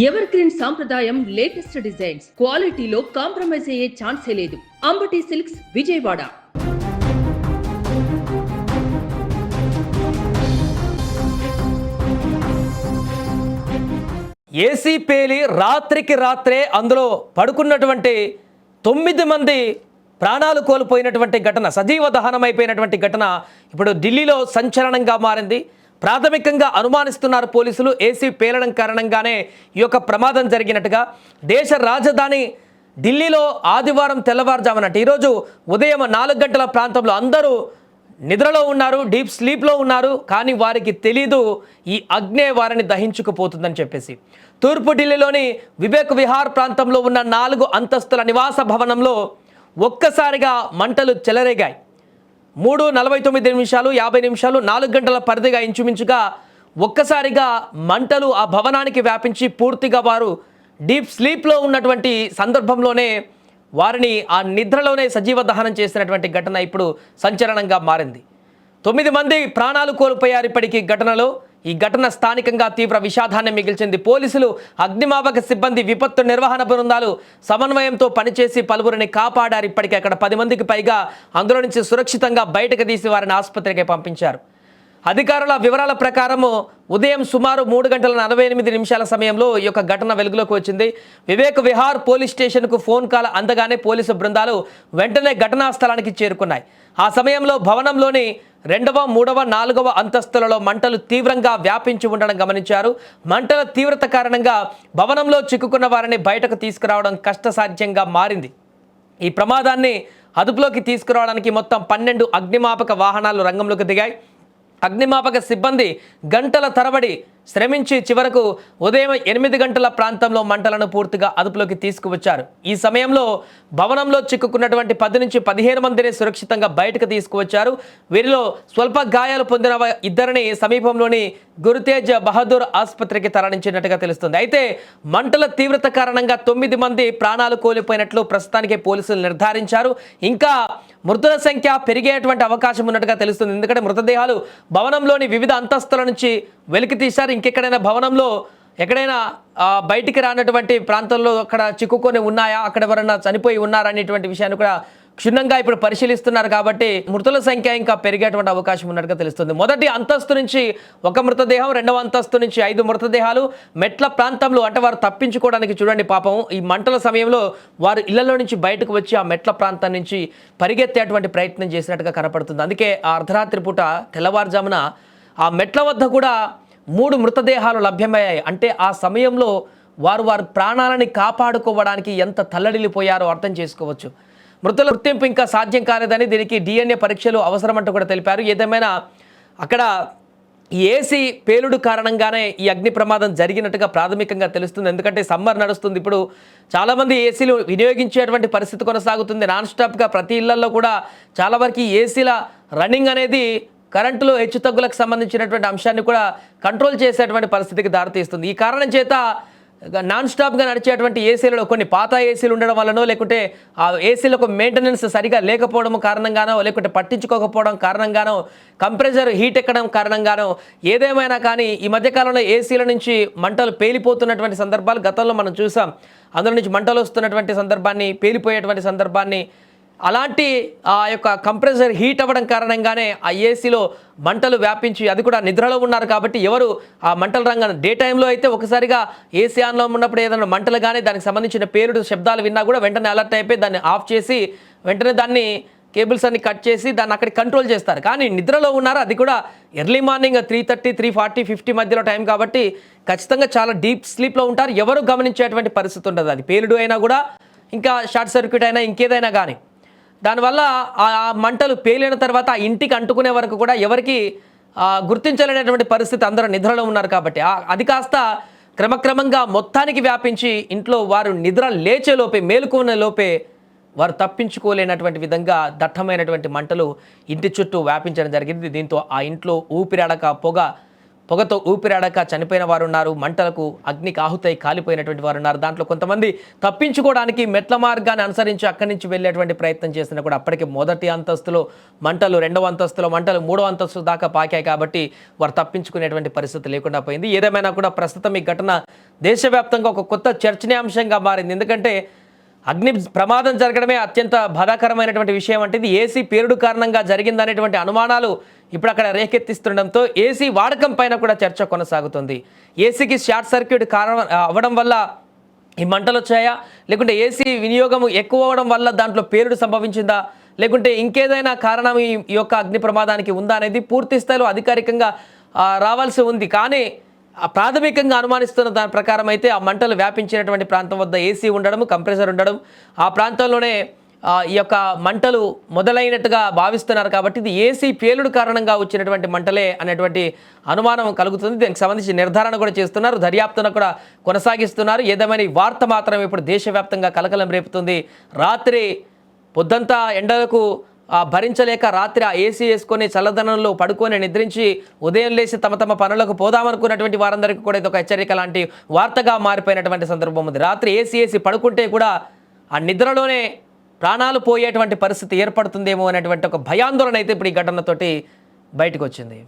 Ever green సాంప్రదాయం latest designs క్వాలిటీలో compromise అయ్యే ఛాన్సే లేదు. అంబటి సిల్క్స్ విజయవాడ. ఏసీ పేలి రాత్రికి రాత్రే అందులో పడుకున్నటువంటి 9 మంది ప్రాణాలు కోల్పోయినటువంటి ఘటన, సజీవ దహనం అయిపోయినటువంటి ఘటన ఇప్పుడు ఢిల్లీలో సంచలనంగా మారింది. ప్రాథమికంగా అనుమానిస్తున్నారు పోలీసులు ఏసీ పేలడం కారణంగానే ఈ యొక్క ప్రమాదం జరిగినట్టుగా. దేశ రాజధాని ఢిల్లీలో ఆదివారం తెల్లవారుజామున ఈరోజు ఉదయం 4 గంటల ప్రాంతంలో అందరూ నిద్రలో ఉన్నారు, డీప్ స్లీప్లో ఉన్నారు. కానీ వారికి తెలీదు ఈ అగ్నే వారిని దహించుకుపోతుందని చెప్పేసి. తూర్పు ఢిల్లీలోని వివేక్ విహార్ ప్రాంతంలో ఉన్న 4 అంతస్తుల నివాస భవనంలో ఒక్కసారిగా మంటలు చెలరేగాయి. 3:49 50 నిమిషాలు 4 గంటల పరిధిగా ఇంచుమించుగా ఒక్కసారిగా మంటలు ఆ భవనానికి వ్యాపించి పూర్తిగా వారు డీప్ స్లీప్లో ఉన్నటువంటి సందర్భంలోనే వారిని ఆ నిద్రలోనే సజీవ దహనం చేసినటువంటి ఘటన ఇప్పుడు సంచలనంగా మారింది. 9 మంది ప్రాణాలు కోల్పోయారు ఇప్పటికీ ఘటనలో. ఈ ఘటన స్థానికంగా తీవ్ర విషాదాన్ని మిగిల్చింది. పోలీసులు, అగ్నిమాపక సిబ్బంది, విపత్తు నిర్వహణ బృందాలు సమన్వయంతో పనిచేసి పలువురిని కాపాడారు. ఇప్పటికే అక్కడ 10 మందికి పైగా అందులో నుంచి సురక్షితంగా బయటకు తీసి వారిని ఆసుపత్రికి పంపించారు. అధికారుల వివరాల ప్రకారము ఉదయం సుమారు 3:48 సమయంలో ఈ యొక్క ఘటన వెలుగులోకి వచ్చింది. వివేక్ విహార్ పోలీస్ స్టేషన్కు ఫోన్ కాల్ అందగానే పోలీసు బృందాలు వెంటనే ఘటనా స్థలానికి చేరుకున్నాయి. ఆ సమయంలో భవనంలోని 2వ, 3వ, 4వ అంతస్తులలో మంటలు తీవ్రంగా వ్యాపించి ఉండడం గమనించారు. మంటల తీవ్రత కారణంగా భవనంలో చిక్కుకున్న వారిని బయటకు తీసుకురావడం కష్టసాధ్యంగా మారింది. ఈ ప్రమాదాన్ని అదుపులోకి తీసుకురావడానికి మొత్తం 12 అగ్నిమాపక వాహనాలు రంగంలోకి దిగాయి. అగ్నిమాపక సిబ్బంది గంటల తరబడి శ్రమించి చివరకు ఉదయం 8 గంటల ప్రాంతంలో మంటలను పూర్తిగా అదుపులోకి తీసుకువచ్చారు. ఈ సమయంలో భవనంలో చిక్కుకున్నటువంటి 10 నుంచి 15 మందిని సురక్షితంగా బయటకు తీసుకువచ్చారు. వీరిలో స్వల్ప గాయాలు పొందిన 2 సమీపంలోని గురుతేజ్ బహదూర్ ఆసుపత్రికి తరలించినట్టుగా తెలుస్తుంది. అయితే మంటల తీవ్రత కారణంగా 9 మంది ప్రాణాలు కోల్పోయినట్లు ప్రస్తుతానికి పోలీసులు నిర్ధారించారు. ఇంకా మృతుల సంఖ్య పెరిగేటువంటి అవకాశం ఉన్నట్టుగా తెలుస్తుంది. ఎందుకంటే మృతదేహాలు భవనంలోని వివిధ అంతస్తుల నుంచి వెలికి తీశారు. ఇంకెక్కడైనా భవనంలో ఎక్కడైనా బయటికి రానటువంటి ప్రాంతంలో అక్కడ చిక్కుకొని ఉన్నాయా, అక్కడ ఎవరైనా చనిపోయి ఉన్నారా అనేటువంటి విషయాన్ని కూడా క్షుణ్ణంగా ఇప్పుడు పరిశీలిస్తున్నారు. కాబట్టి మృతుల సంఖ్య ఇంకా పెరిగేటువంటి అవకాశం ఉన్నట్టుగా తెలుస్తుంది. మొదటి అంతస్తు నుంచి 1 మృతదేహం, 2వ అంతస్తు నుంచి 5 మృతదేహాలు మెట్ల ప్రాంతంలో, అంటే వారు తప్పించుకోవడానికి చూడండి పాపం ఈ మంటల సమయంలో వారు ఇళ్లలో నుంచి బయటకు వచ్చి ఆ మెట్ల ప్రాంతం నుంచి పరిగెత్తేటువంటి ప్రయత్నం చేసినట్టుగా కనపడుతుంది. అందుకే ఆ అర్ధరాత్రి పూట తెల్లవారుజామున ఆ మెట్ల వద్ద కూడా 3 మృతదేహాలు లభ్యమయ్యాయి. అంటే ఆ సమయంలో వారి ప్రాణాలని కాపాడుకోవడానికి ఎంత తల్లడిల్లిపోయారో అర్థం చేసుకోవచ్చు. మృతుల గుర్తింపు ఇంకా సాధ్యం కాలేదని, దీనికి DNA పరీక్షలు అవసరమంటూ కూడా తెలిపారు. ఏదేమైనా అక్కడ ఏసీ పేలుడు కారణంగానే ఈ అగ్ని ప్రమాదం జరిగినట్టుగా ప్రాథమికంగా తెలుస్తుంది. ఎందుకంటే సమ్మర్ నడుస్తుంది, ఇప్పుడు చాలామంది ఏసీలు వినియోగించేటువంటి పరిస్థితి కొనసాగుతుంది. నాన్ స్టాప్గా ప్రతి ఇళ్లలో కూడా చాలా వరకు ఏసీల రన్నింగ్ అనేది కరెంటులో హెచ్చుతగ్గులకు సంబంధించినటువంటి అంశాన్ని కూడా కంట్రోల్ చేసేటువంటి పరిస్థితికి దారితీస్తుంది. ఈ కారణం చేత నాన్ స్టాప్గా నడిచేటువంటి ఏసీలలో కొన్ని పాత ఏసీలు ఉండడం వల్లనో, లేకుంటే ఆ ఏసీలకు మెయింటెనెన్స్ సరిగా లేకపోవడం కారణంగానో, లేకుంటే పట్టించుకోకపోవడం కారణంగానో, కంప్రెసర్ హీట్ ఎక్కడం కారణంగానో, ఏదేమైనా కానీ ఈ మధ్యకాలంలో ఏసీల నుంచి మంటలు పేలిపోతున్నటువంటి సందర్భాలు గతంలో మనం చూసాం. అందులో నుంచి మంటలు వస్తున్నటువంటి సందర్భాన్ని, పేలిపోయేటువంటి సందర్భాన్ని, అలాంటి ఆ యొక్క కంప్రెసర్ హీట్ అవ్వడం కారణంగానే ఆ ఏసీలో మంటలు వ్యాపించి, అది కూడా నిద్రలో ఉన్నారు కాబట్టి ఎవరు ఆ మంటల రంగాన్ని డే టైంలో అయితే ఒకసారిగా ఏసీ ఆన్లో ఉన్నప్పుడు ఏదైనా మంటలు కానీ దానికి సంబంధించిన పేలుడు శబ్దాలు విన్నా కూడా వెంటనే అలర్ట్ అయిపోయి దాన్ని ఆఫ్ చేసి వెంటనే దాన్ని కేబుల్స్ అన్ని కట్ చేసి దాన్ని అక్కడ కంట్రోల్ చేస్తారు. కానీ నిద్రలో ఉన్నారు, అది కూడా ఎర్లీ మార్నింగ్ 3:30, 3:40, 50 మధ్యలో టైం కాబట్టి ఖచ్చితంగా చాలా డీప్ స్లీప్లో ఉంటారు. ఎవరు గమనించేటువంటి పరిస్థితి ఉండదు. అది పేలుడు అయినా కూడా, ఇంకా షార్ట్ సర్క్యూట్ అయినా, ఇంకేదైనా కానీ దానివల్ల ఆ మంటలు పేలిన తర్వాత ఆ ఇంటికి అంటుకునే వరకు కూడా ఎవరికి గుర్తించలేనటువంటి పరిస్థితి. అందరూ నిద్రలో ఉన్నారు కాబట్టి అది కాస్త క్రమక్రమంగా మొత్తానికి వ్యాపించి ఇంట్లో వారు నిద్ర లేచే లోపే, మేలుకునే లోపే వారు తప్పించుకోలేనటువంటి విధంగా దట్టమైనటువంటి మంటలు ఇంటి చుట్టూ వ్యాపించడం జరిగింది. దీంతో ఆ ఇంట్లో ఊపిరాడక పొగ పొగతో ఊపిరాడక చనిపోయిన వారు ఉన్నారు. మంటలకు అగ్నికి ఆహుతై కాలిపోయినటువంటి వారు ఉన్నారు. దాంట్లో కొంతమంది తప్పించుకోవడానికి మెట్ల మార్గాన్ని అనుసరించి అక్కడి నుంచి వెళ్ళేటువంటి ప్రయత్నం చేసినా కూడా అప్పటికి మొదటి అంతస్తులో మంటలు, రెండవ అంతస్తులో మంటలు, మూడవ అంతస్తు దాకా పాకాయి కాబట్టి వారు తప్పించుకునేటువంటి పరిస్థితి లేకుండా పోయింది. ఏదేమైనా కూడా ప్రస్తుతం ఈ ఘటన దేశవ్యాప్తంగా ఒక కొత్త చర్చనీయాంశంగా మారింది. ఎందుకంటే అగ్ని ప్రమాదం జరగడమే అత్యంత బాధాకరమైనటువంటి విషయం. అంటే ఇది ఏసీ పేలుడు కారణంగా జరిగిందనేటువంటి అనుమానాలు ఇప్పుడు అక్కడ రేకెత్తిస్తుండడంతో ఏసీ వాడకం పైన కూడా చర్చ కొనసాగుతుంది. ఏసీకి షార్ట్ సర్క్యూట్ కారణం అవ్వడం వల్ల ఈ మంటలు వచ్చాయా, లేకుంటే ఏసీ వినియోగం ఎక్కువ అవ్వడం వల్ల దాంట్లో పేలుడు సంభవించిందా, లేకుంటే ఇంకేదైనా కారణం ఈ యొక్క అగ్ని ప్రమాదానికి ఉందా అనేది పూర్తి స్థాయిలో అధికారికంగా రావాల్సి ఉంది. కానీ ప్రాథమికంగా అనుమానిస్తున్న దాని ప్రకారం అయితే ఆ మంటలు వ్యాపించినటువంటి ప్రాంతం వద్ద ఏసీ ఉండడం, కంప్రెసర్ ఉండడం, ఆ ప్రాంతంలోనే ఈ యొక్క మంటలు మొదలైనట్టుగా భావిస్తున్నారు. కాబట్టి ఇది ఏసీ పేలుడు కారణంగా వచ్చినటువంటి మంటలే అనేటువంటి అనుమానం కలుగుతుంది. దీనికి సంబంధించి నిర్ధారణ కూడా చేస్తున్నారు, దర్యాప్తును కూడా కొనసాగిస్తున్నారు. ఏదేమైనా ఈ వార్త మాత్రం ఇప్పుడు దేశవ్యాప్తంగా కలకలం రేపుతుంది. రాత్రి పొద్దంతా ఎండలకు భరించలేక రాత్రి ఆ ఏసీ వేసుకొని చల్లదనంలో పడుకొని నిద్రించి ఉదయం లేచి తమ తమ పనులకు పోదామనుకున్నటువంటి వారందరికీ కూడా ఇది ఒక హెచ్చరిక లాంటి వార్తగా మారిపోయినటువంటి సందర్భం ఉంది. రాత్రి ఏసీ పడుకుంటే కూడా ఆ నిద్రలోనే ప్రాణాలు పోయేటువంటి పరిస్థితి ఏర్పడుతుందేమో అనేటువంటి ఒక భయాందోళన అయితే ఇప్పుడు ఈ ఘటనతోటి బయటకు వచ్చింది.